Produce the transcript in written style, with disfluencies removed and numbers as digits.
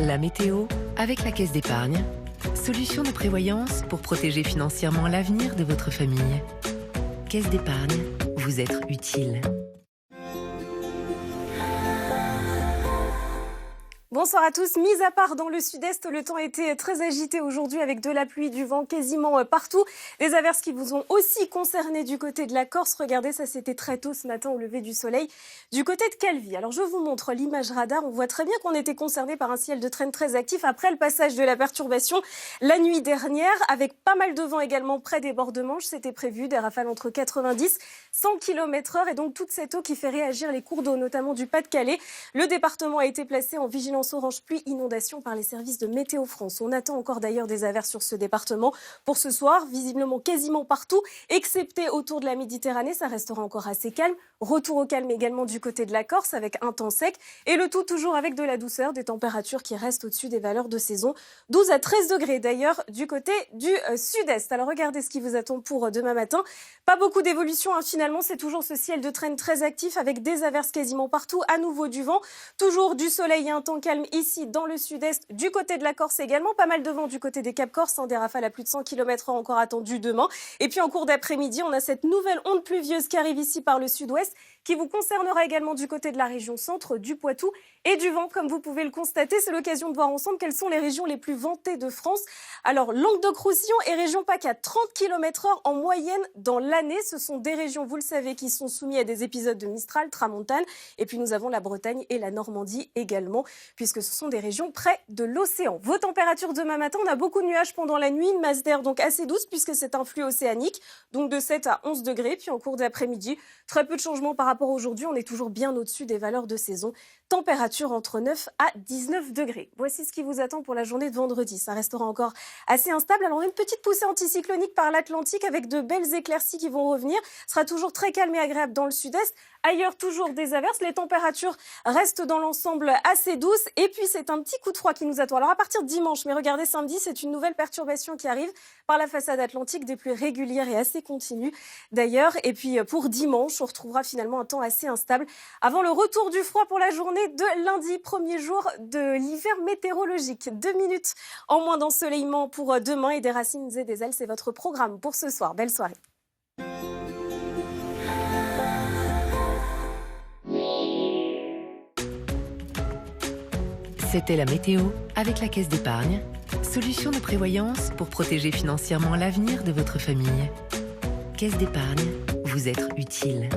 La météo avec la Caisse d'épargne. Solution de prévoyance pour protéger financièrement l'avenir de votre famille. Caisse d'épargne, vous être utile. Bonsoir à tous. Mis à part dans le sud-est, le temps a été très agité aujourd'hui avec de la pluie, du vent quasiment partout. Des averses qui vous ont aussi concerné du côté de la Corse. Regardez, ça c'était très tôt ce matin au lever du soleil du côté de Calvi. Alors je vous montre l'image radar. On voit très bien qu'on était concerné par un ciel de traîne très actif après le passage de la perturbation la nuit dernière, avec pas mal de vent également près des bords de Manche. C'était prévu des rafales entre 90 100 km/h et donc toute cette eau qui fait réagir les cours d'eau, notamment du Pas-de-Calais. Le département a été placé en vigilance orange pluie inondation par les services de Météo France. On attend encore d'ailleurs des averses sur ce département pour ce soir, visiblement quasiment partout, excepté autour de la Méditerranée. Ça restera encore assez calme. Retour au calme également du côté de la Corse avec un temps sec et le tout toujours avec de la douceur, des températures qui restent au-dessus des valeurs de saison. 12 à 13 degrés d'ailleurs du côté du sud-est. Alors regardez ce qui vous attend pour demain matin. Pas beaucoup d'évolution finalement, c'est toujours ce ciel de traîne très actif avec des averses quasiment partout, à nouveau du vent, toujours du soleil et un temps calme ici dans le sud-est, du côté de la Corse également, pas mal de vent du côté des Cap Corse, des rafales à plus de 100 km/h encore attendues demain. Et puis en cours d'après-midi, on a cette nouvelle onde pluvieuse qui arrive ici par le sud-ouest, qui vous concernera également du côté de la région centre, du Poitou et du vent. Comme vous pouvez le constater, c'est l'occasion de voir ensemble quelles sont les régions les plus ventées de France. Alors Languedoc-Roussillon et région PACA, 30 km/h en moyenne dans l'année. Ce sont des régions, vous le savez, qui sont soumises à des épisodes de Mistral, Tramontane. Et puis nous avons la Bretagne et la Normandie également, puisque ce sont des régions près de l'océan. Vos températures demain matin, on a beaucoup de nuages pendant la nuit, une masse d'air donc assez douce puisque c'est un flux océanique, donc de 7 à 11 degrés. Puis en cours d'après-midi, très peu de changements par rapport à aujourd'hui, on est toujours bien au-dessus des valeurs de saison. Température entre 9 à 19 degrés. Voici ce qui vous attend pour la journée de vendredi. Ça restera encore assez instable. Alors une petite poussée anticyclonique par l'Atlantique avec de belles éclaircies qui vont revenir. Ce sera toujours très calme et agréable dans le sud-est. Ailleurs, toujours des averses. Les températures restent dans l'ensemble assez douces. Et puis, c'est un petit coup de froid qui nous attend. Alors, à partir de dimanche, mais regardez, samedi, c'est une nouvelle perturbation qui arrive par la façade atlantique, des pluies régulières et assez continues d'ailleurs. Et puis, pour dimanche, on retrouvera finalement un temps assez instable avant le retour du froid pour la journée de lundi, premier jour de l'hiver météorologique. 2 minutes en moins d'ensoleillement pour demain et des racines et des ailes. C'est votre programme pour ce soir. Belle soirée. C'était la météo avec la Caisse d'épargne. Solution de prévoyance pour protéger financièrement l'avenir de votre famille. Caisse d'épargne, vous être utile.